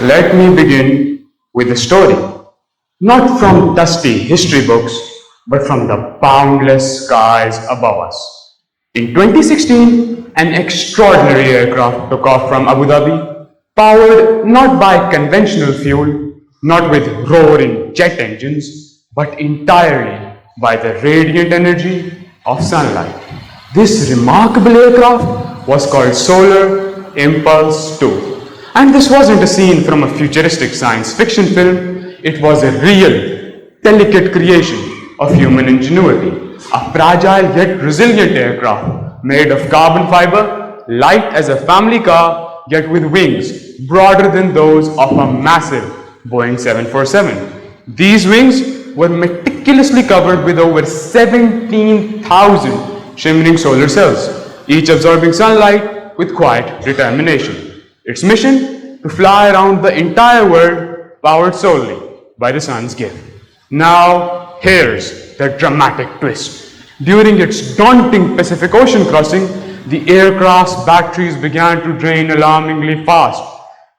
Let me begin with a story, not from dusty history books, but from the boundless skies above us. In 2016, an extraordinary aircraft took off from Abu Dhabi, powered not by conventional fuel, not with roaring jet engines, but entirely by the radiant energy of sunlight. This remarkable aircraft was called Solar Impulse 2. And this wasn't a scene from a futuristic science fiction film, it was a real, delicate creation of human ingenuity. A fragile yet resilient aircraft made of carbon fiber, light as a family car, yet with wings broader than those of a massive Boeing 747. These wings were meticulously covered with over 17,000 shimmering solar cells, each absorbing sunlight with quiet determination. Its mission? To fly around the entire world powered solely by the sun's gift. Now, here's the dramatic twist. During its daunting Pacific Ocean crossing, the aircraft's batteries began to drain alarmingly fast.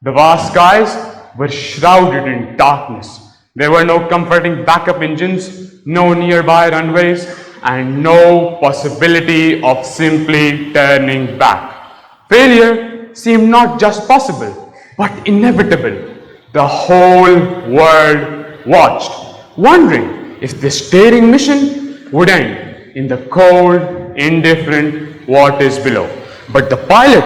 The vast skies were shrouded in darkness. There were no comforting backup engines, no nearby runways, and no possibility of simply turning back. Failure seemed not just possible, but inevitable. The whole world watched, wondering if this daring mission would end in the cold, indifferent waters below. But the pilot,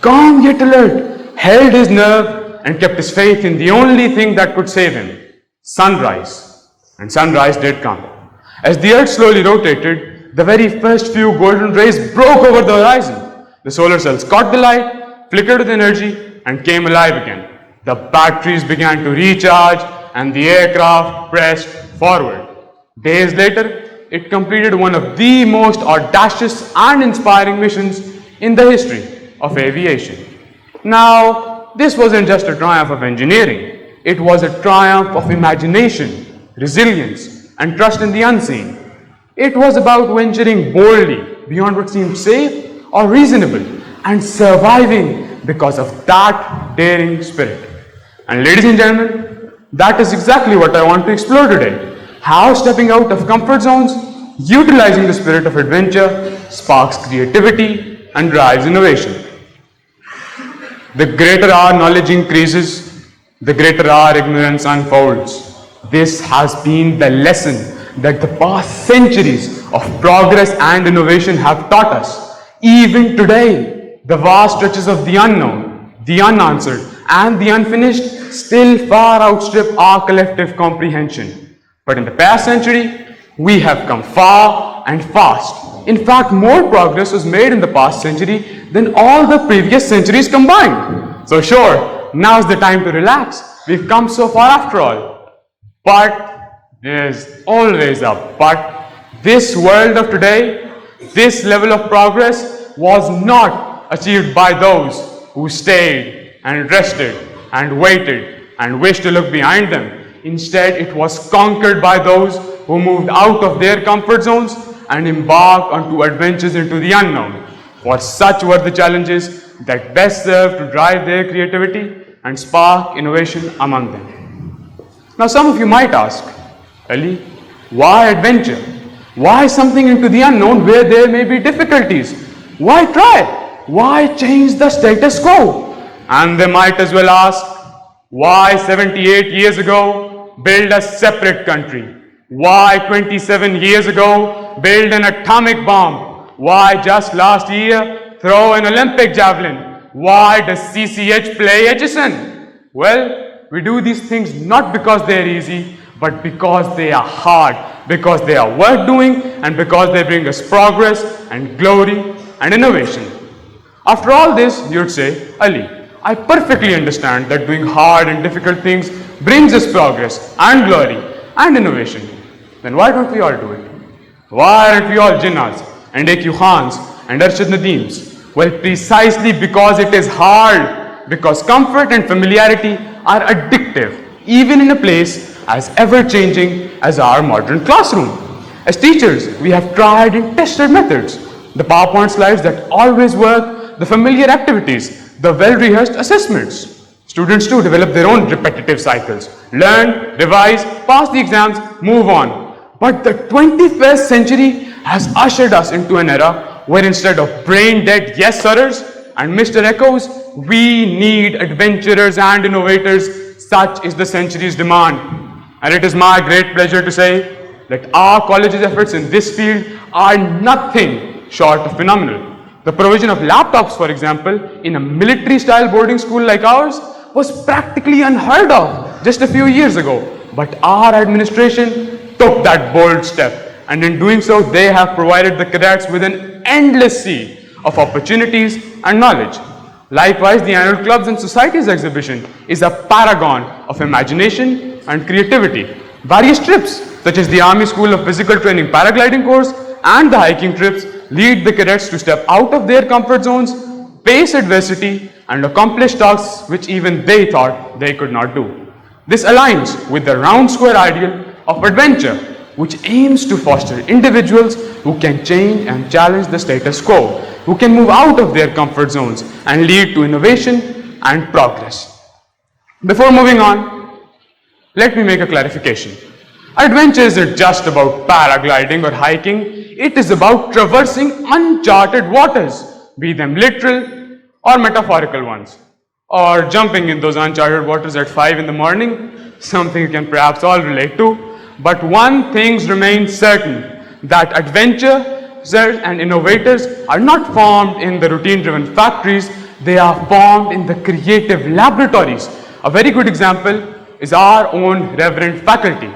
calm yet alert, held his nerve and kept his faith in the only thing that could save him: sunrise. And sunrise did come. As the earth slowly rotated, the very first few golden rays broke over the horizon. The solar cells caught the light, flickered with energy, and came alive again. The batteries began to recharge, and the aircraft pressed forward. Days later, it completed one of the most audacious and inspiring missions in the history of aviation. Now, this wasn't just a triumph of engineering. It was a triumph of imagination, resilience, and trust in the unseen. It was about venturing boldly beyond what seemed safe or reasonable and surviving because of that daring spirit. And ladies and gentlemen, that is exactly what I want to explore today. How stepping out of comfort zones, utilizing the spirit of adventure, sparks creativity and drives innovation. The greater our knowledge increases, the greater our ignorance unfolds. This has been the lesson that the past centuries of progress and innovation have taught us. Even today, the vast stretches of the unknown, the unanswered, and the unfinished still far outstrip our collective comprehension. But in the past century, we have come far and fast. In fact, more progress was made in the past century than all the previous centuries combined. So sure, now's the time to relax. We've come so far after all. But there's always a but. This world of today, this level of progress was not achieved by those who stayed and rested and waited and wished to look behind them. Instead, it was conquered by those who moved out of their comfort zones and embarked onto adventures into the unknown. For such were the challenges that best served to drive their creativity and spark innovation among them. Now, some of you might ask, Ali, why adventure? Why something into the unknown where there may be difficulties? Why try? Why change the status quo? And they might as well ask, why 78 years ago build a separate country? Why 27 years ago build an atomic bomb? Why just last year throw an Olympic javelin? Why does CCH play Edison? Well, we do these things not because they're easy, but because they are hard, because they are worth doing, and because they bring us progress and glory and innovation. After all this, you'd say, Ali, I perfectly understand that doing hard and difficult things brings us progress and glory and innovation. Then why don't we all do it? Why aren't we all Jinnahs and AQ Khans and Arshad Nadeems? Well, precisely because it is hard, because comfort and familiarity are addictive, even in a place as ever-changing as our modern classroom. As teachers, we have tried and tested methods, the PowerPoint slides that always work, the familiar activities, the well-rehearsed assessments. Students too develop their own repetitive cycles. Learn, revise, pass the exams, move on. But the 21st century has ushered us into an era where instead of brain dead yes sirs and Mr. Echoes, we need adventurers and innovators. Such is the century's demand. And it is my great pleasure to say that our college's efforts in this field are nothing short of phenomenal. The provision of laptops, for example, in a military-style boarding school like ours was practically unheard of just a few years ago. But our administration took that bold step, and in doing so, they have provided the cadets with an endless sea of opportunities and knowledge. Likewise, the annual clubs and societies exhibition is a paragon of imagination and creativity. Various trips, such as the Army School of Physical Training paragliding course and the hiking trips, lead the cadets to step out of their comfort zones, face adversity, and accomplish tasks which even they thought they could not do. This aligns with the round square ideal of adventure, which aims to foster individuals who can change and challenge the status quo, who can move out of their comfort zones and lead to innovation and progress. Before moving on, let me make a clarification. Adventure isn't just about paragliding or hiking, it is about traversing uncharted waters, be them literal or metaphorical ones, or jumping in those uncharted waters at 5 in the morning, something you can perhaps all relate to. But one thing remains certain, that adventurers and innovators are not formed in the routine-driven factories, they are formed in the creative laboratories. A very good example is our own reverend faculty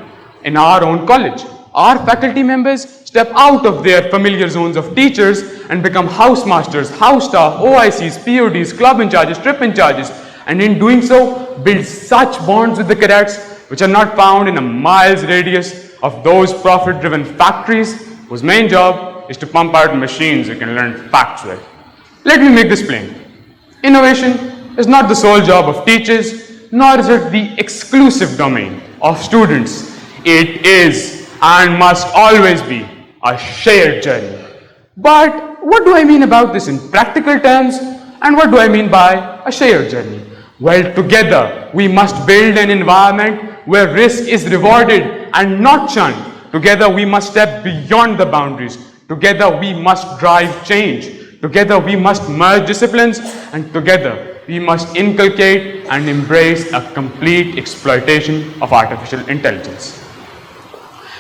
in our own college. Our faculty members step out of their familiar zones of teachers and become housemasters, house staff, OICs, PODs, club in charges, trip in charges, and in doing so, build such bonds with the cadets which are not found in a miles radius of those profit-driven factories whose main job is to pump out machines you can learn facts with. Let me make this plain. Innovation is not the sole job of teachers, nor is it the exclusive domain of students. It is and must always be a shared journey. But what do I mean about this in practical terms, and what do I mean by a shared journey? Well, together we must build an environment where risk is rewarded and not shunned. Together we must step beyond the boundaries. Together we must drive change. Together we must merge disciplines, and together we must inculcate and embrace a complete exploitation of artificial intelligence.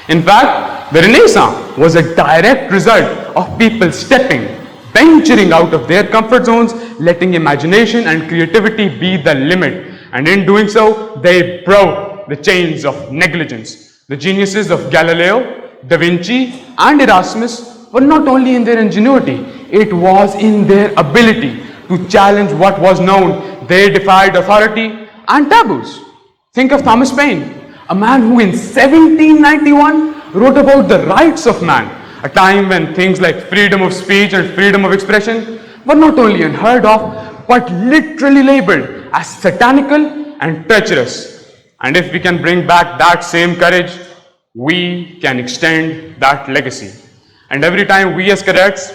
In fact, the Renaissance was a direct result of people venturing out of their comfort zones, letting imagination and creativity be the limit. And in doing so, they broke the chains of negligence. The geniuses of Galileo, Da Vinci, and Erasmus were not only in their ingenuity, it was in their ability to challenge what was known. They defied authority and taboos. Think of Thomas Paine, a man who in 1791 wrote about the rights of man, a time when things like freedom of speech and freedom of expression were not only unheard of, but literally labeled as satanical and treacherous. And if we can bring back that same courage, we can extend that legacy. And every time we as cadets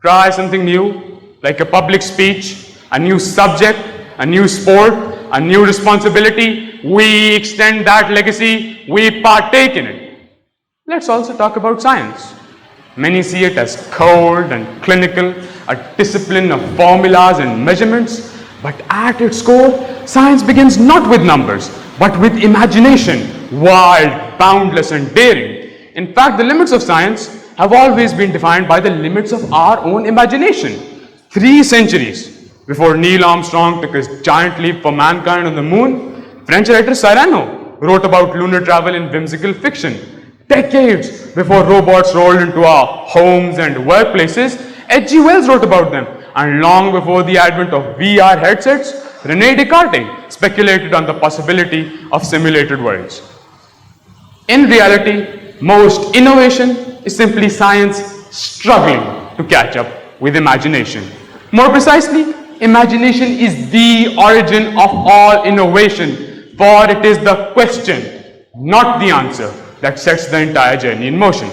try something new, like a public speech, a new subject, a new sport, a new responsibility, we extend that legacy, we partake in it. Let's also talk about science. Many see it as cold and clinical, a discipline of formulas and measurements, but at its core, science begins not with numbers, but with imagination, wild, boundless, and daring. In fact, the limits of science have always been defined by the limits of our own imagination. 3 centuries before Neil Armstrong took his giant leap for mankind on the moon, French writer Cyrano wrote about lunar travel in whimsical fiction. Decades before robots rolled into our homes and workplaces, H.G. Wells wrote about them. And long before the advent of VR headsets, René Descartes speculated on the possibility of simulated worlds. In reality, most innovation is simply science struggling to catch up with imagination. More precisely, imagination is the origin of all innovation, for it is the question, not the answer, that sets the entire journey in motion.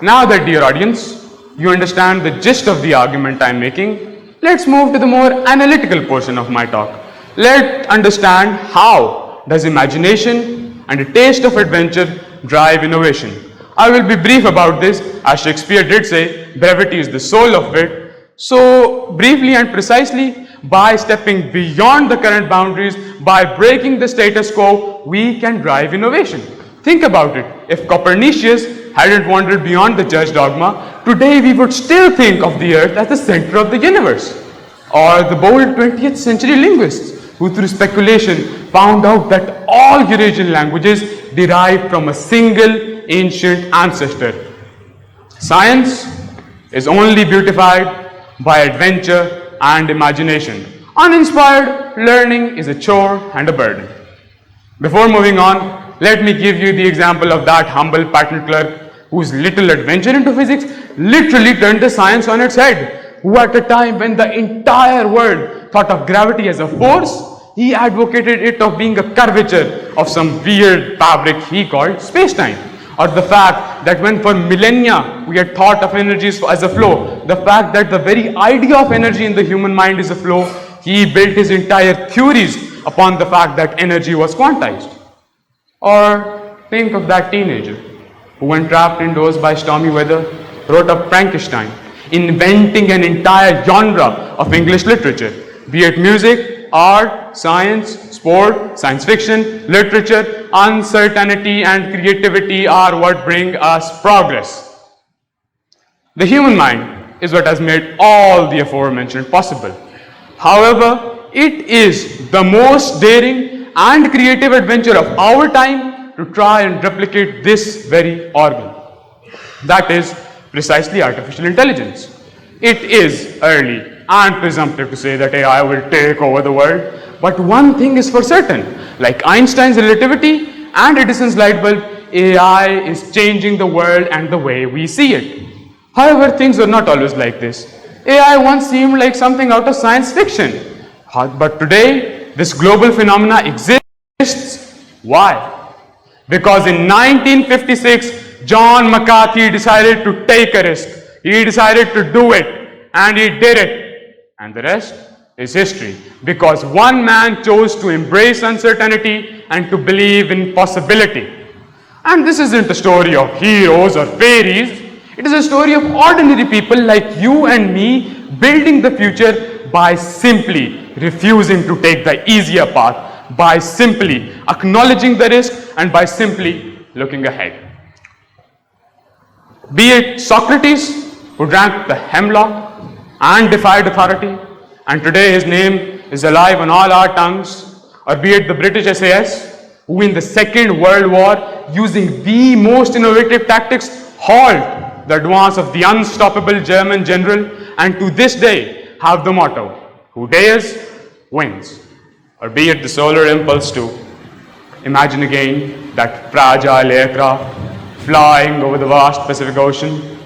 Now that, dear audience, you understand the gist of the argument I'm making, let's move to the more analytical portion of my talk. Let's understand how does imagination and a taste of adventure drive innovation. I will be brief about this. As Shakespeare did say, brevity is the soul of wit. So, briefly and precisely, by stepping beyond the current boundaries, by breaking the status quo, we can drive innovation. Think about it. If Copernicus hadn't wandered beyond the church dogma, today we would still think of the earth as the center of the universe. Or the bold 20th century linguists who through speculation found out that all Eurasian languages derive from a single ancient ancestor. Science is only beautified by adventure and imagination. Uninspired learning is a chore and a burden. Before moving on, let me give you the example of that humble patent clerk whose little adventure into physics literally turned the science on its head, who at a time when the entire world thought of gravity as a force, he advocated it of being a curvature of some weird fabric he called space-time. Or the fact that when for millennia we had thought of energy as a flow, the fact that the very idea of energy in the human mind is a flow, he built his entire theories upon the fact that energy was quantized. Or think of that teenager who, when trapped indoors by stormy weather, wrote up Frankenstein, inventing an entire genre of English literature, be it music, art, science, sport, science fiction, literature. Uncertainty and creativity are what bring us progress. The human mind is what has made all the aforementioned possible. However, it is the most daring and creative adventure of our time to try and replicate this very organ. That is precisely artificial intelligence. It is early and presumptive to say that AI will take over the world, but one thing is for certain, like Einstein's relativity and Edison's light bulb, AI is changing the world and the way we see it. However, things were not always like this. AI once seemed like something out of science fiction, but today this global phenomena exists. Why? Because in 1956, John McCarthy decided to take a risk. He decided to do it, and he did it. And the rest is history, because one man chose to embrace uncertainty and to believe in possibility. And this isn't a story of heroes or fairies. It is a story of ordinary people like you and me building the future by simply refusing to take the easier path, by simply acknowledging the risk, and by simply looking ahead. Be it Socrates, who drank the hemlock and defied authority, and today his name is alive on all our tongues, or be it the British SAS, who in the Second World War, using the most innovative tactics, halt the advance of the unstoppable German general, and to this day have the motto, who dares, wins. Or be it the Solar Impulse 2. Imagine again that fragile aircraft flying over the vast Pacific Ocean,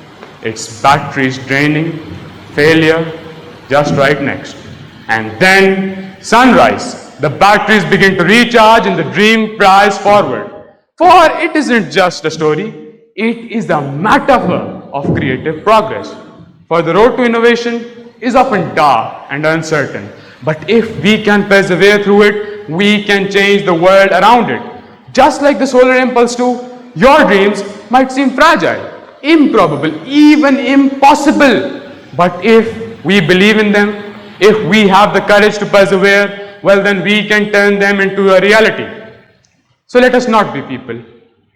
its batteries draining, failure just right next. And then sunrise, the batteries begin to recharge and the dream flies forward. For it isn't just a story, it is a metaphor of creative progress. For the road to innovation is often dark and uncertain, but if we can persevere through it, we can change the world around it. Just like the Solar Impulse 2, your dreams might seem fragile, improbable, even impossible. But if we believe in them, if we have the courage to persevere, well then we can turn them into a reality. So let us not be people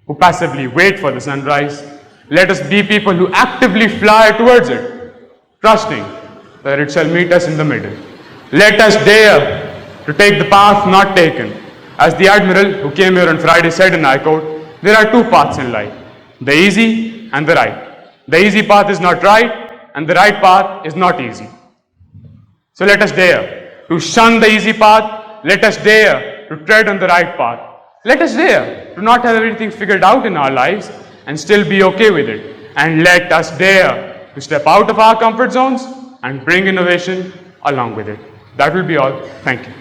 who passively wait for the sunrise. Let us be people who actively fly towards it, trusting that it shall meet us in the middle. Let us dare to take the path not taken. As the Admiral who came here on Friday said, and I quote, there are two paths in life, the easy and the right. The easy path is not right, and the right path is not easy. So let us dare to shun the easy path. Let us dare to tread on the right path. Let us dare to not have everything figured out in our lives and still be okay with it. And let us dare to step out of our comfort zones and bring innovation along with it. That will be all. Thank you.